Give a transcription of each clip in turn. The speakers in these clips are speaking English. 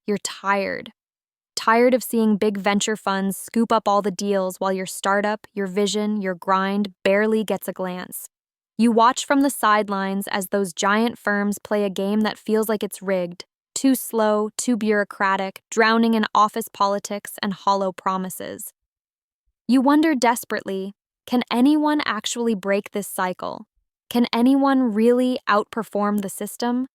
You're tired. Tired of seeing big venture funds scoop up all the deals while your startup, your vision, your grind barely gets a glance. You watch from the sidelines as those giant firms play a game that feels like it's rigged, too slow, too bureaucratic, drowning in office politics and hollow promises. You wonder desperately, can anyone actually break this cycle? Can anyone really outperform the system?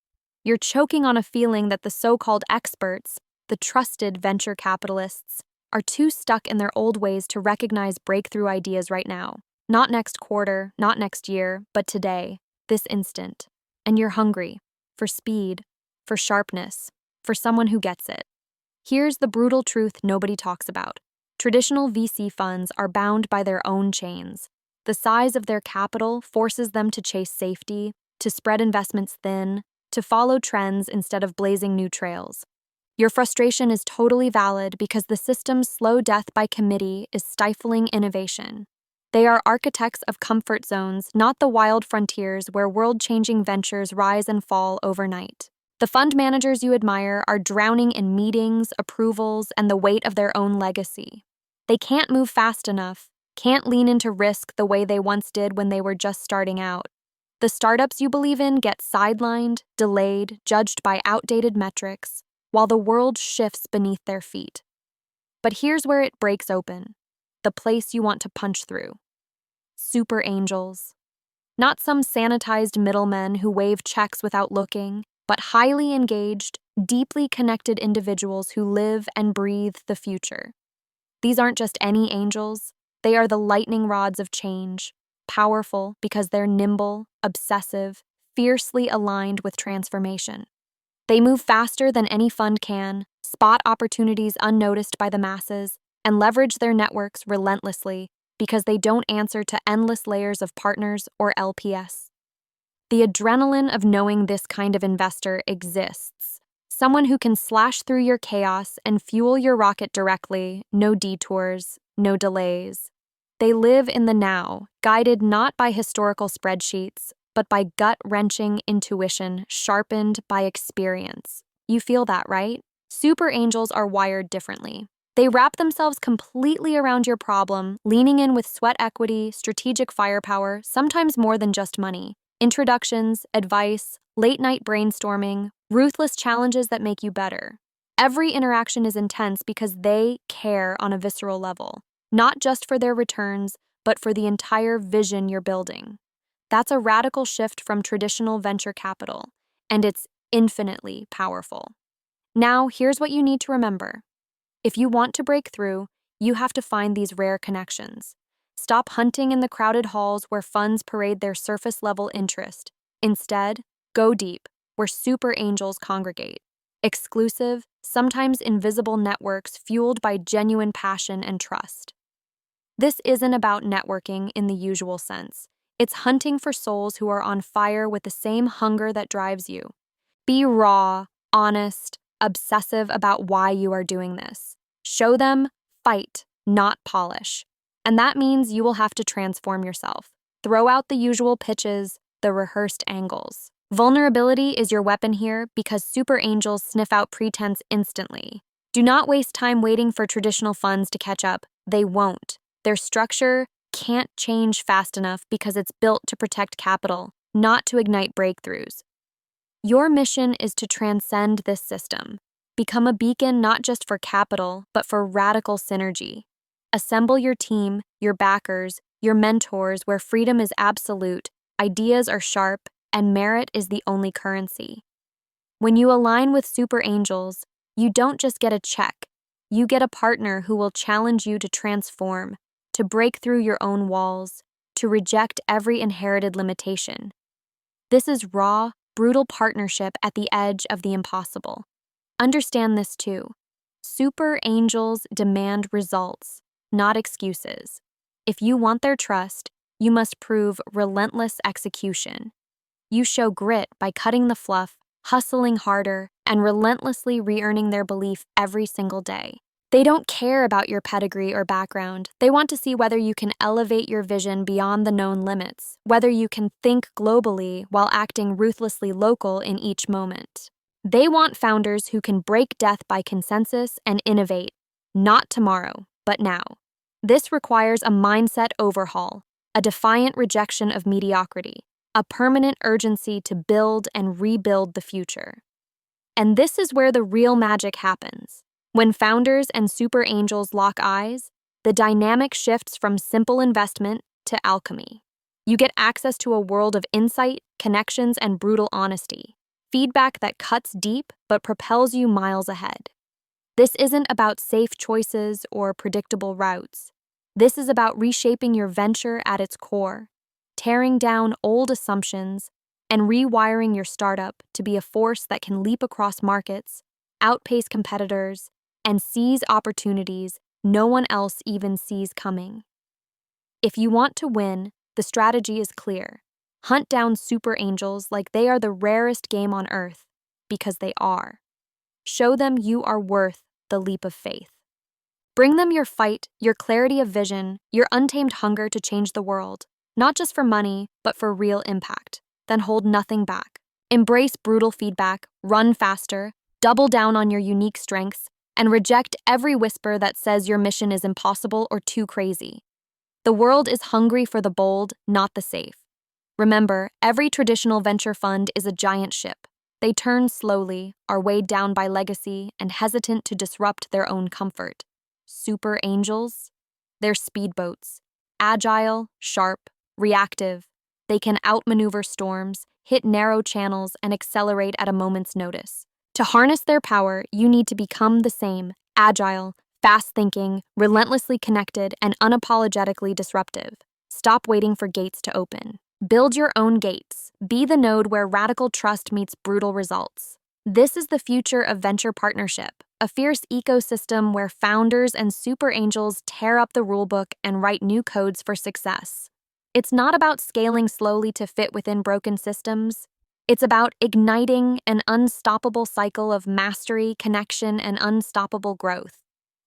You're choking on a feeling that the so-called experts, the trusted venture capitalists, are too stuck in their old ways to recognize breakthrough ideas right now. Not next quarter, not next year, but today, this instant. And you're hungry for speed, for sharpness, for someone who gets it. Here's the brutal truth nobody talks about. Traditional VC funds are bound by their own chains. The size of their capital forces them to chase safety, to spread investments thin, to follow trends instead of blazing new trails. Your frustration is totally valid because the system's slow death by committee is stifling innovation. They are architects of comfort zones, not the wild frontiers where world-changing ventures rise and fall overnight. The fund managers you admire are drowning in meetings, approvals, and the weight of their own legacy. They can't move fast enough, can't lean into risk the way they once did when they were just starting out. The startups you believe in get sidelined, delayed, judged by outdated metrics, while the world shifts beneath their feet. But here's where it breaks open, the place you want to punch through. Super angels. Not some sanitized middlemen who wave checks without looking, but highly engaged, deeply connected individuals who live and breathe the future. These aren't just any angels, they are the lightning rods of change, powerful because they're nimble, obsessive, fiercely aligned with transformation. They move faster than any fund can, spot opportunities unnoticed by the masses, and leverage their networks relentlessly because they don't answer to endless layers of partners or LPS. The adrenaline of knowing this kind of investor exists. Someone who can slash through your chaos and fuel your rocket directly, no detours, no delays. They live in the now, guided not by historical spreadsheets, but by gut-wrenching intuition sharpened by experience. You feel that, right? Super angels are wired differently. They wrap themselves completely around your problem, leaning in with sweat equity, strategic firepower, sometimes more than just money. Introductions, advice, late-night brainstorming, ruthless challenges that make you better. Every interaction is intense because they care on a visceral level, not just for their returns, but for the entire vision you're building. That's a radical shift from traditional venture capital, and it's infinitely powerful. Now, here's what you need to remember. If you want to break through, you have to find these rare connections. Stop hunting in the crowded halls where funds parade their surface-level interest. Instead, go deep, where super angels congregate. Exclusive, sometimes invisible networks fueled by genuine passion and trust. This isn't about networking in the usual sense. It's hunting for souls who are on fire with the same hunger that drives you. Be raw, honest, obsessive about why you are doing this. Show them, fight, not polish. And that means you will have to transform yourself. Throw out the usual pitches, the rehearsed angles. Vulnerability is your weapon here because super angels sniff out pretense instantly. Do not waste time waiting for traditional funds to catch up. They won't. Their structure can't change fast enough because it's built to protect capital, not to ignite breakthroughs. Your mission is to transcend this system. Become a beacon not just for capital, but for radical synergy. Assemble your team, your backers, your mentors where freedom is absolute, ideas are sharp, and merit is the only currency. When you align with super angels, you don't just get a check. You get a partner who will challenge you to transform, to break through your own walls, to reject every inherited limitation. This is raw, brutal partnership at the edge of the impossible. Understand this too. Super angels demand results, not excuses. If you want their trust, you must prove relentless execution. You show grit by cutting the fluff, hustling harder, and relentlessly re-earning their belief every single day. They don't care about your pedigree or background. They want to see whether you can elevate your vision beyond the known limits, whether you can think globally while acting ruthlessly local in each moment. They want founders who can break death by consensus and innovate, not tomorrow, but now. This requires a mindset overhaul, a defiant rejection of mediocrity, a permanent urgency to build and rebuild the future. And this is where the real magic happens. When founders and super angels lock eyes, the dynamic shifts from simple investment to alchemy. You get access to a world of insight, connections, and brutal honesty, feedback that cuts deep but propels you miles ahead. This isn't about safe choices or predictable routes. This is about reshaping your venture at its core, tearing down old assumptions, and rewiring your startup to be a force that can leap across markets, outpace competitors, and seize opportunities no one else even sees coming. If you want to win, the strategy is clear. Hunt down super angels like they are the rarest game on earth, because they are. Show them you are worth the leap of faith. Bring them your fight, your clarity of vision, your untamed hunger to change the world, not just for money, but for real impact. Then hold nothing back. Embrace brutal feedback, run faster, double down on your unique strengths, and reject every whisper that says your mission is impossible or too crazy. The world is hungry for the bold, not the safe. Remember, every traditional venture fund is a giant ship. They turn slowly, are weighed down by legacy, and hesitant to disrupt their own comfort. Super angels? They're speedboats. Agile, sharp, reactive. They can outmaneuver storms, hit narrow channels, and accelerate at a moment's notice. To harness their power, you need to become the same, agile, fast-thinking, relentlessly connected, and unapologetically disruptive. Stop waiting for gates to open. Build your own gates. Be the node where radical trust meets brutal results. This is the future of venture partnership, a fierce ecosystem where founders and super angels tear up the rulebook and write new codes for success. It's not about scaling slowly to fit within broken systems. It's about igniting an unstoppable cycle of mastery, connection, and unstoppable growth.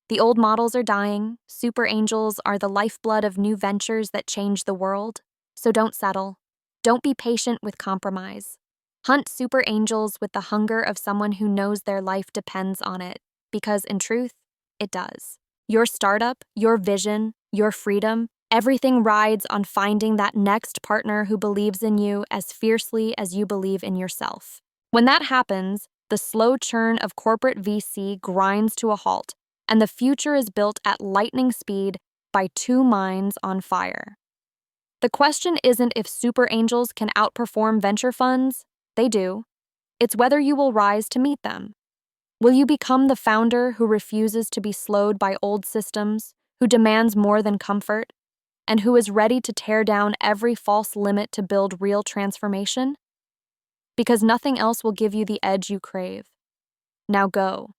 The old models are dying. Super angels are the lifeblood of new ventures that change the world. So don't settle. Don't be patient with compromise. Hunt super angels with the hunger of someone who knows their life depends on it, because in truth, it does. Your startup, your vision, your freedom, everything rides on finding that next partner who believes in you as fiercely as you believe in yourself. When that happens, the slow churn of corporate VC grinds to a halt, and the future is built at lightning speed by two minds on fire. The question isn't if super angels can outperform venture funds. They do. It's whether you will rise to meet them. Will you become the founder who refuses to be slowed by old systems, who demands more than comfort, and who is ready to tear down every false limit to build real transformation? Because nothing else will give you the edge you crave. Now go.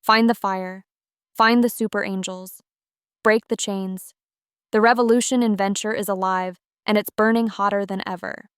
Find the fire. Find the super angels. Break the chains. The revolution in venture is alive, and it's burning hotter than ever.